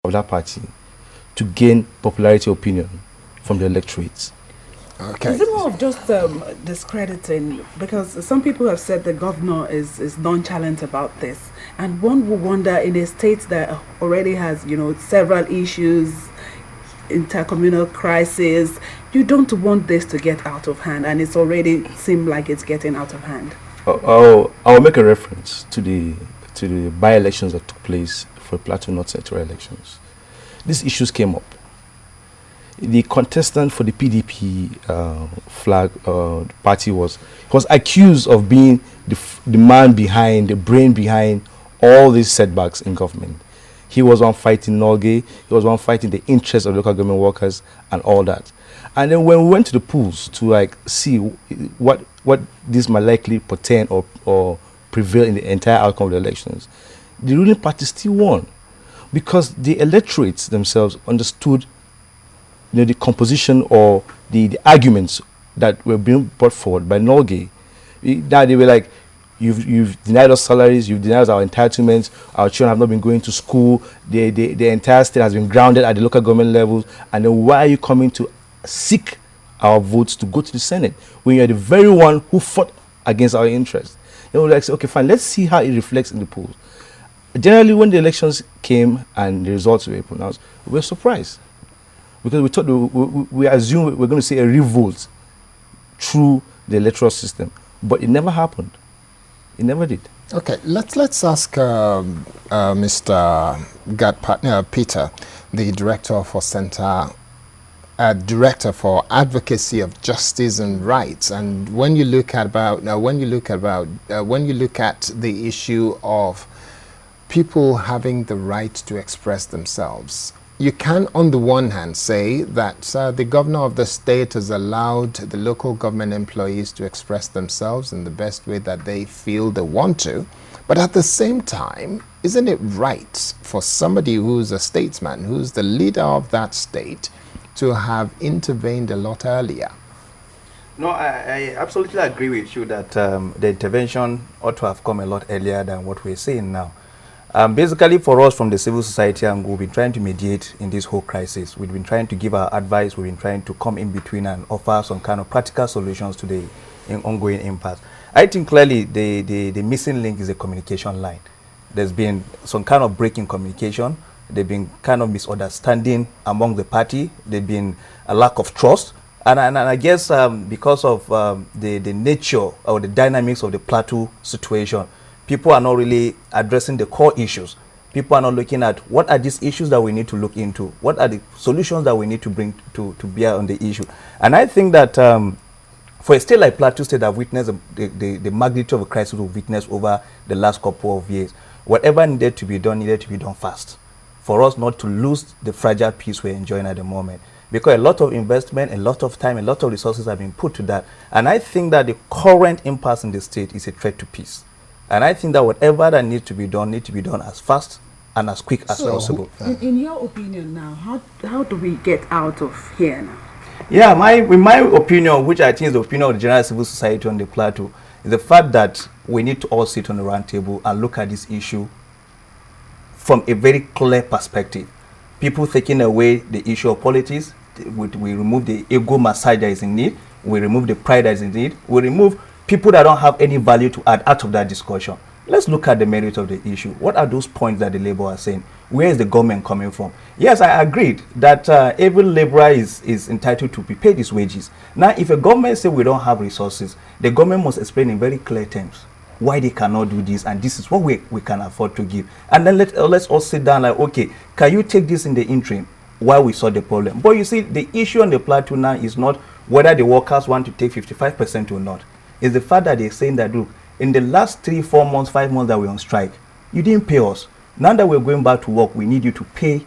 of that party to gain popularity opinion from the electorates. Okay. Is it more of just discrediting? Because some people have said the governor is nonchalant about this. And one will wonder, in a state that already has, several issues, intercommunal crisis, you don't want this to get out of hand. And it's already seemed like it's getting out of hand. I'll make a reference to the by-elections that took place for Plateau North Central elections. These issues came up. The contestant for the PDP flag party was accused of being the man behind, the brain behind all these setbacks in government. He was one fighting NULGE, he was one fighting the interests of local government workers and all that. And then when we went to the polls to see what this might likely portend or prevail in the entire outcome of the elections, the ruling party still won because the electorates themselves understood the composition or the arguments that were being brought forward by NULGE. Now they were like, you've denied us salaries, you've denied us our entitlements, our children have not been going to school, the entire state has been grounded at the local government levels, and then why are you coming to seek our votes to go to the Senate when you're the very one who fought against our interests? They were like, okay, fine, let's see how it reflects in the polls. Generally, when the elections came and the results were pronounced, we were surprised. Because we thought we assumed we were going to see a revolt through the electoral system, but it never happened. It never did. Okay, let's ask Mr. Peter, the director for Director for Advocacy of Justice and Rights. And when you look at the issue of people having the right to express themselves, you can, on the one hand, say that the governor of the state has allowed the local government employees to express themselves in the best way that they feel they want to. But at the same time, isn't it right for somebody who's a statesman, who's the leader of that state, to have intervened a lot earlier? No, I absolutely agree with you that the intervention ought to have come a lot earlier than what we're seeing now. Basically, for us from the civil society, and we've been trying to mediate in this whole crisis. We've been trying to give our advice. We've been trying to come in between and offer some kind of practical solutions to the ongoing impasse. I think clearly the missing link is the communication line. There's been some kind of break in communication. There's been kind of misunderstanding among the party. There's been a lack of trust. And I guess because of the nature or the dynamics of the Plateau situation, people are not really addressing the core issues. People are not looking at what are these issues that we need to look into, what are the solutions that we need to bring to bear on the issue. And I think that for a state like Plateau State that have witnessed the magnitude of a crisis we've witnessed over the last couple of years, whatever needed to be done fast, for us not to lose the fragile peace we're enjoying at the moment. Because a lot of investment, a lot of time, a lot of resources have been put to that. And I think that the current impasse in the state is a threat to peace. And I think that whatever that needs to be done as fast and as quick as possible. In your opinion now, how do we get out of here now? Yeah, in my opinion, which I think is the opinion of the general civil society on the Plateau, is the fact that we need to all sit on the round table and look at this issue from a very clear perspective. People taking away the issue of politics, we remove the ego massage that is in need, we remove the pride that is in need, we remove people that don't have any value to add out of that discussion. Let's look at the merit of the issue. What are those points that the Labour are saying? Where is the government coming from? Yes, I agreed that every labourer is entitled to be paid his wages. Now, if a government says we don't have resources, the government must explain in very clear terms why they cannot do this, and this is what we can afford to give. And then let's all sit down like, okay, can you take this in the interim while we solve the problem? But you see, the issue on the Plateau now is not whether the workers want to take 55% or not. It's the fact that they're saying that, look, in the last 3, 4 months, 5 months that we're on strike, you didn't pay us. Now that we're going back to work, we need you to pay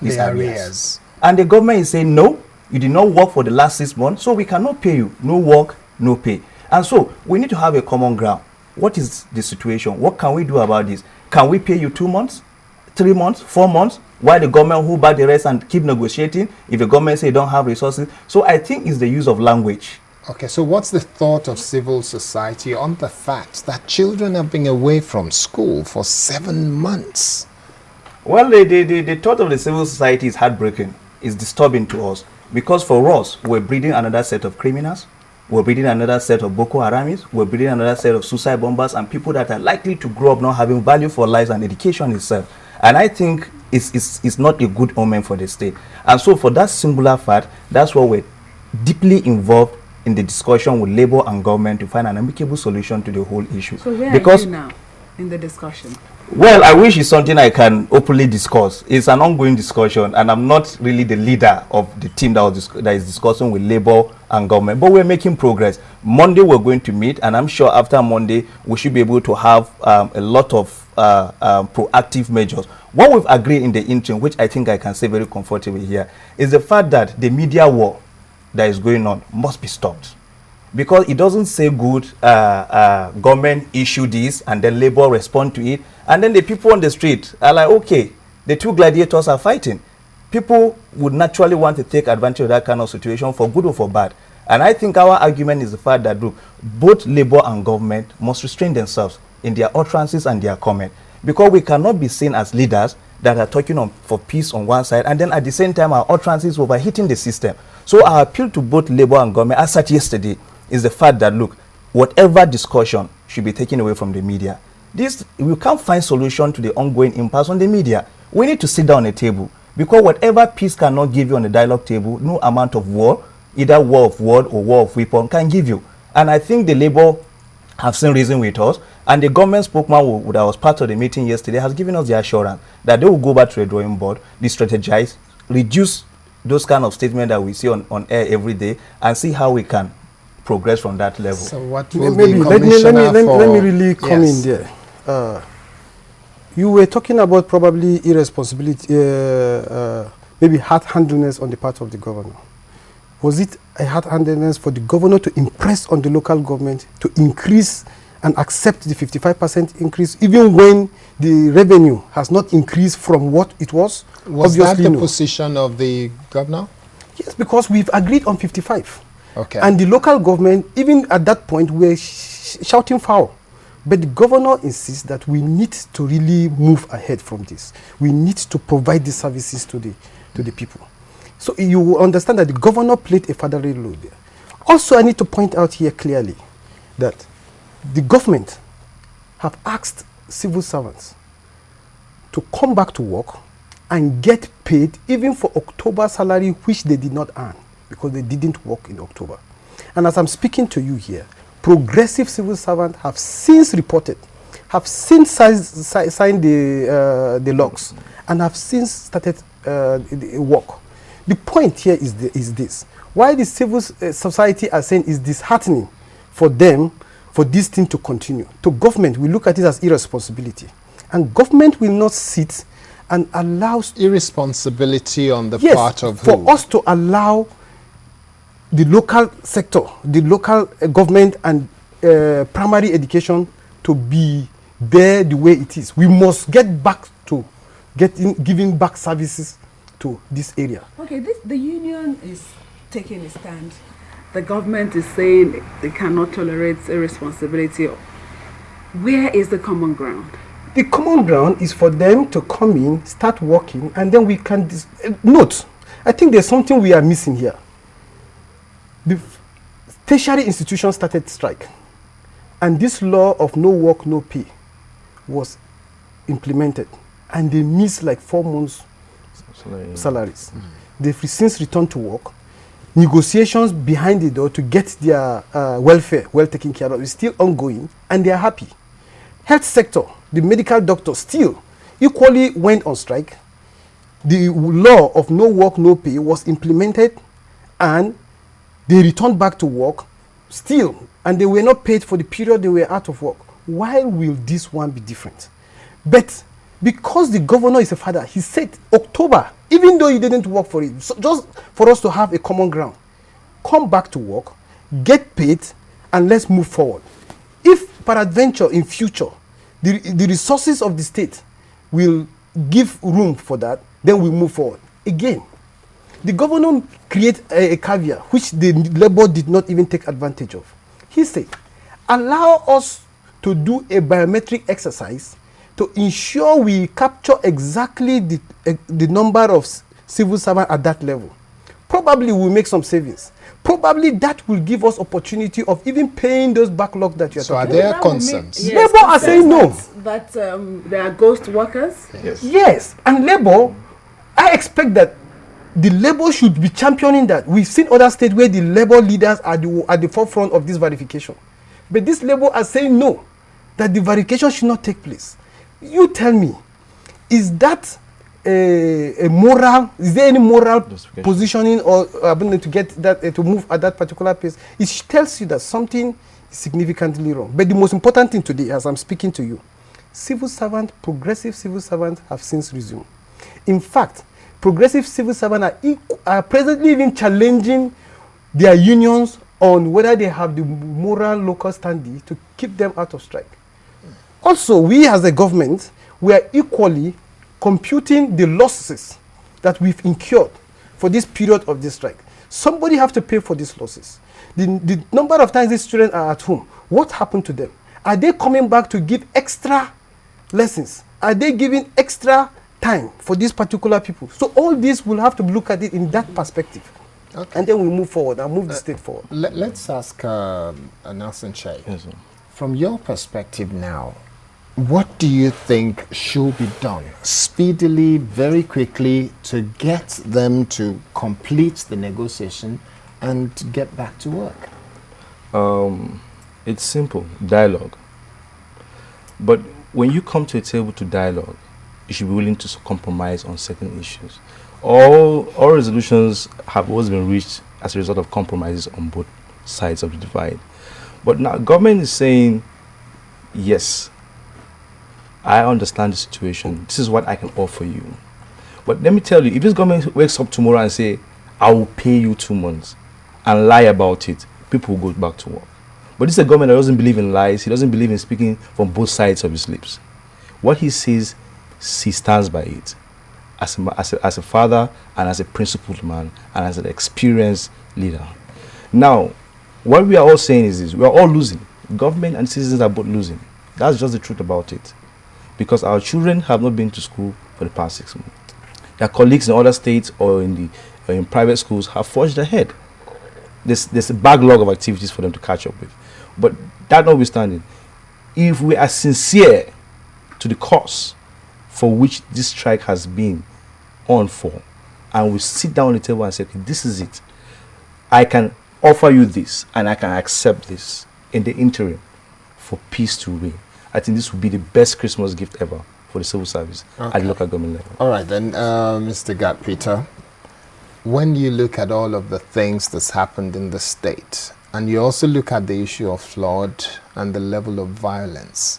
these arrears. And the government is saying, no, you did not work for the last 6 months, so we cannot pay you. No work, no pay. And so we need to have a common ground. What is the situation? What can we do about this? Can we pay you 2 months, 3 months, 4 months? Why the government hold back the rest and keep negotiating if the government say they don't have resources? So I think it's the use of language. Okay, so what's the thought of civil society on the fact that children have been away from school for 7 months? Well, the thought of the civil society is heartbreaking. It's disturbing to us because for us, we're breeding another set of criminals. We're breeding another set of Boko Haramis. We're breeding another set of suicide bombers and people that are likely to grow up not having value for lives and education itself. And I think it's not a good omen for the state. And so for that singular fact, that's why we're deeply involved in the discussion with Labour and government to find an amicable solution to the whole issue. So where because are you now in the discussion? well, I wish it's something I can openly discuss. It's an ongoing discussion, and I'm not really the leader of the team that is discussing with Labour and government. But we're making progress. Monday we're going to meet, and I'm sure after Monday we should be able to have a lot of proactive measures. What we've agreed in the interim, which I think I can say very comfortably here, is the fact that the media war that is going on must be stopped. Because it doesn't say good, government issue this and then Labour respond to it. And then the people on the street are like, okay, the two gladiators are fighting. People would naturally want to take advantage of that kind of situation for good or for bad. And I think our argument is the fact that, look, both Labour and government must restrain themselves in their utterances and their comment. Because we cannot be seen as leaders that are talking for peace on one side and then at the same time our utterances overheating the system. So our appeal to both Labour and government, as such yesterday, is the fact that, look, whatever discussion should be taken away from the media. We can't find solution to the ongoing impasse on the media. We need to sit down at a table, because whatever peace cannot give you on the dialogue table, no amount of war, either war of word or war of weapon, can give you. And I think the Labour have seen reason with us, and the government spokesman that was part of the meeting yesterday has given us the assurance that they will go back to the drawing board, re-strategize, reduce those kind of statements that we see on air every day, and see how we can progress from that level. So what will Maybe the let me for- really come Yes. in there. You were talking about probably irresponsibility, maybe hard-handedness on the part of the governor. Was it a hard-handedness for the governor to impress on the local government to increase and accept the 55% increase, even when the revenue has not increased from what it was? Was that Obviously, the no. position of the governor? Yes, because we've agreed on 55. Okay. And the local government, even at that point, were shouting foul. But the governor insists that we need to really move ahead from this. We need to provide the services to the people. So you will understand that the governor played a fatherly role there. Also, I need to point out here clearly that the government have asked civil servants to come back to work and get paid even for October salary, which they did not earn because they didn't work in October. And as I'm speaking to you here, progressive civil servants have since reported, have since signed the logs, and have since started the work. The point here is this. Why the civil society are saying is disheartening for them, for this thing to continue. To government, we look at it as irresponsibility. And government will not sit and allow... Irresponsibility on the Yes, part of for who? us to allow the local sector, the local government and primary education to be there the way it is. We must get back to giving back services to this area. Okay, the union is taking a stand. The government is saying they cannot tolerate irresponsibility. Where is the common ground? The common ground is for them to come in, start working, and then we can... Note, I think there's something we are missing here. The tertiary institutions started strike, and this law of no work, no pay was implemented, and they missed like 4 months salaries. They've since returned to work. Negotiations behind the door to get their welfare well taken care of is still ongoing, and they are happy. Health sector, the medical doctors still equally went on strike. The law of no work, no pay was implemented, and they returned back to work still, and they were not paid for the period they were out of work. Why will this one be different? But because the governor is a father, he said October, even though he didn't work for it, so just for us to have a common ground, come back to work, get paid, and let's move forward. If peradventure in future, the resources of the state will give room for that, then we move forward. Again, the governor created a caveat which the Labour did not even take advantage of. He said, allow us to do a biometric exercise to ensure we capture exactly the number of civil servants at that level. Probably we'll make some savings. Probably that will give us opportunity of even paying those backlogs that you're So are talking there That will concerns? make- Labour are saying no. That there are ghost workers. Yes. Yes, and Labour, I expect that the Labour should be championing that. We've seen other states where the Labour leaders are at the forefront of this verification. But this Labour are saying no, that the verification should not take place. You tell me, is that a moral, is there any moral Justification. positioning or ability to get that to move at that particular pace? It tells you that something is significantly wrong. But the most important thing today, as I'm speaking to you, progressive civil servants have since resumed. In fact, progressive civil servants are presently even challenging their unions on whether they have the moral local standing to keep them out of strike. Also, we as a government, we are equally computing the losses that we've incurred for this period of this strike. Somebody have to pay for these losses. The number of times these students are at home, what happened to them? Are they coming back to give extra lessons? Are they giving extra time for these particular people? So all this, we'll have to look at it in that perspective. Okay. And then we move forward and move the state forward. Let's ask Nelson Che. Yes, sir. From your perspective now, what do you think should be done speedily, very quickly, to get them to complete the negotiation and get back to work? It's simple, dialogue. But when you come to a table to dialogue, you should be willing to compromise on certain issues. All resolutions have always been reached as a result of compromises on both sides of the divide. But now government is saying, yes, I understand the situation. This is what I can offer you. But let me tell you, if this government wakes up tomorrow and say, I will pay you 2 months, and lie about it, people will go back to work. But this is a government that doesn't believe in lies. He doesn't believe in speaking from both sides of his lips. What he says, he stands by it. As a father and as a principled man and as an experienced leader. Now, what we are all saying is this: we are all losing. Government and citizens are both losing. That's just the truth about it. Because our children have not been to school for the past 6 months. Their colleagues in other states or in private schools have forged ahead. There's a backlog of activities for them to catch up with. But that notwithstanding, if we are sincere to the cause for which this strike has been on for, and we sit down on the table and say, okay, this is it, I can offer you this and I can accept this in the interim for peace to reign, I think this would be the best Christmas gift ever for the civil service at the local government level. All right, then, Mr. Gat Peter, when you look at all of the things that's happened in the state, and you also look at the issue of flood and the level of violence,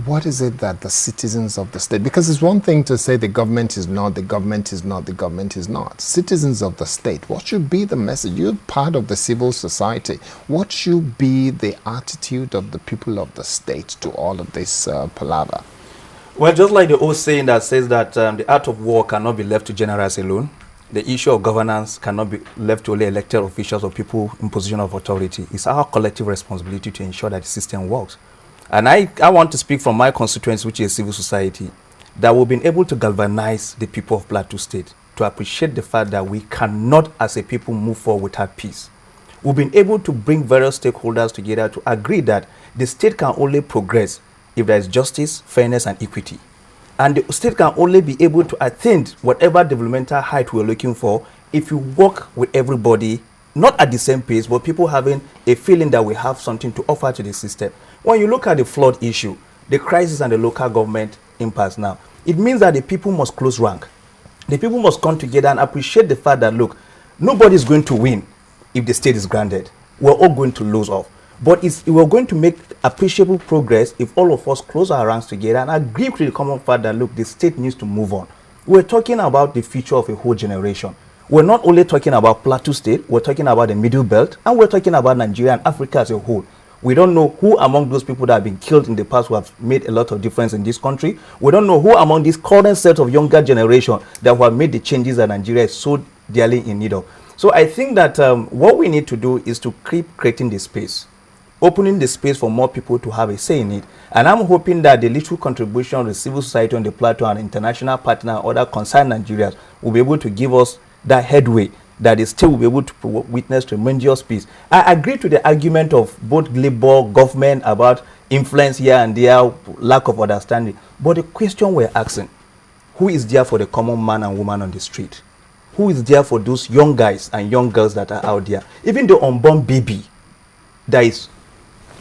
what is it that the citizens of the state, because it's one thing to say the government is not, the government is not, the government is not. Citizens of the state, what should be the message? You're part of the civil society. What should be the attitude of the people of the state to all of this palaver? Well, just like the old saying that says that the art of war cannot be left to generals alone, the issue of governance cannot be left to only elected officials or people in position of authority. It's our collective responsibility to ensure that the system works. And I want to speak from my constituency, which is civil society, that we've been able to galvanize the people of Plateau State to appreciate the fact that we cannot, as a people, move forward without peace. We've been able to bring various stakeholders together to agree that the state can only progress if there is justice, fairness, and equity. And the state can only be able to attain whatever developmental height we're looking for if you work with everybody, not at the same pace, but people having a feeling that we have something to offer to the system. When you look at the flood issue, the crisis and the local government impasse now, it means that the people must close rank. The people must come together and appreciate the fact that, look, nobody is going to win if the state is grounded. We're all going to lose off. But we're going to make appreciable progress if all of us close our ranks together and agree to the common fact that, look, the state needs to move on. We're talking about the future of a whole generation. We're not only talking about Plateau State, we're talking about the Middle Belt, and we're talking about Nigeria and Africa as a whole. We don't know who among those people that have been killed in the past who have made a lot of difference in this country. We don't know who among this current set of younger generation that have made the changes that Nigeria is so dearly in need of. So I think that what we need to do is to keep creating this space. opening the space for more people to have a say in it. And I'm hoping that the little contribution of the civil society on the plateau and international partner and other concerned Nigerians will be able to give us that headway that is still will be able to witness tremendous peace. I agree to the argument of both Labour, government about influence here and there, lack of understanding. But the question we're asking, who is there for the common man and woman on the street? Who is there for those young guys and young girls that are out there? Even the unborn baby that is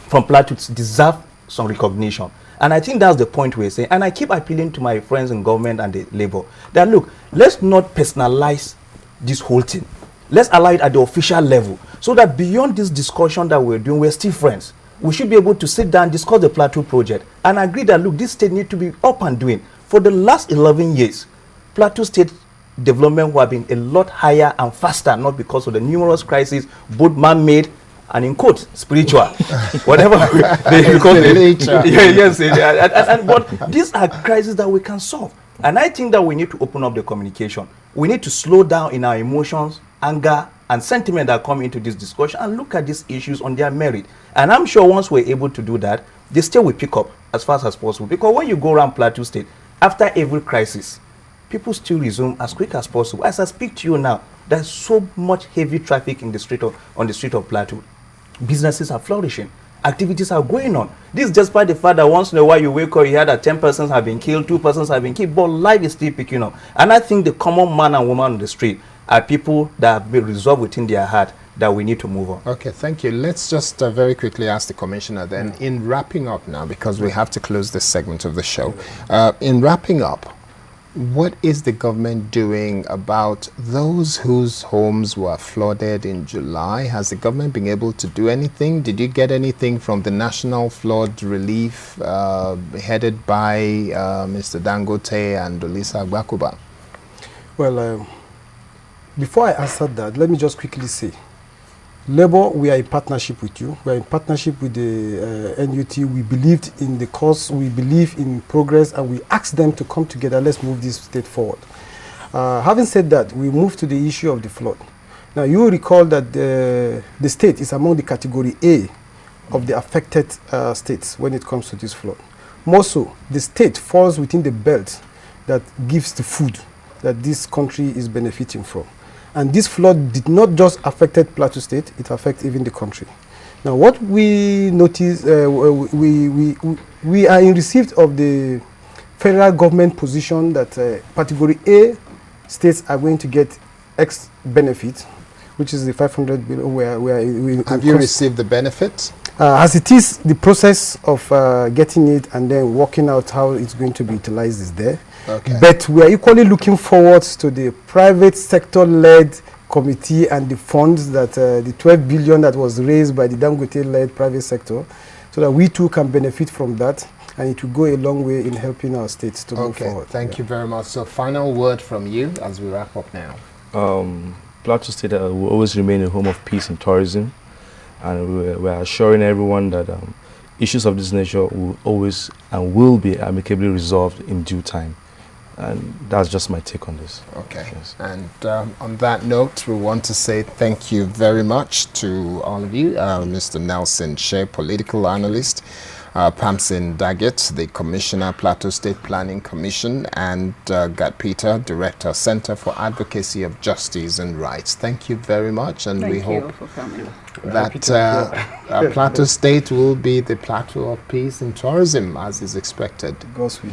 from Plateau deserve some recognition. And I think that's the point we're saying. And I keep appealing to my friends in government and the Labour that, look, let's not personalize this whole thing. Let's allow it at the official level so that beyond this discussion that we're doing, we're still friends. We should be able to sit down, discuss the Plateau project and agree that, look, this state needs to be up and doing. For the last 11 years, Plateau State development would have been a lot higher and faster, not because of the numerous crises, both man-made and in quote spiritual, whatever they call it. Yes, but these are crises that we can solve. And I think that we need to open up the communication. We need to slow down in our emotions, anger, and sentiment that come into this discussion and look at these issues on their merit. And I'm sure once we're able to do that, the state will pick up as fast as possible. Because when you go around Plateau State, after every crisis, people still resume as quick as possible. As I speak to you now, there's so much heavy traffic in the street on the street of Plateau. Businesses are flourishing. Activities are going on. This despite the fact that once in a while you wake up, you hear that 10 persons have been killed, 2 persons have been killed, but life is still picking up. And I think the common man and woman on the street are people that have been resolved within their heart that we need to move on. Okay, thank you. Let's just very quickly ask the Commissioner then, in wrapping up now, because we have to close this segment of the show. In wrapping up, what is the government doing about those whose homes were flooded in July? Has the government been able to do anything? Did you get anything from the National Flood Relief headed by Mr. Dangote and Olisa Agbakuba? Well, before I answer that, let me just quickly say, Labour, we are in partnership with you. We are in partnership with the NUT. We believed in the cause, we believe in progress, and we asked them to come together. Let's move this state forward. Having said that, we move to the issue of the flood. Now, you will recall that the state is among the category A of the affected states when it comes to this flood. More so, the state falls within the belt that gives the food that this country is benefiting from. And this flood did not just affect Plateau State, it affects even the country. Now, what we notice, we are in receipt of the federal government position that category A states are going to get X benefit, which is the 500 billion. Have you received the benefit? As it is, the process of getting it and then working out how it's going to be utilized is there. Okay. But we are equally looking forward to the private sector-led committee and the funds that the 12 billion that was raised by the Dangote-led private sector, so that we too can benefit from that, and it will go a long way in helping our states to move forward. Thank you very much. So, final word from you as we wrap up now. Plateau State will always remain a home of peace and tourism, and we are assuring everyone that issues of this nature will always and will be amicably resolved in due time. And that's just my take on this. Okay. Yes. And on that note, we want to say thank you very much to all of you. Mr. Nelson Shea, political analyst, Pamsin Daggett, the Commissioner, Plateau State Planning Commission, and Gad Peter, Director, Center for Advocacy of Justice and Rights. Thank you very much, and we hope that Plateau State will be the plateau of peace and tourism, as is expected. God's willing.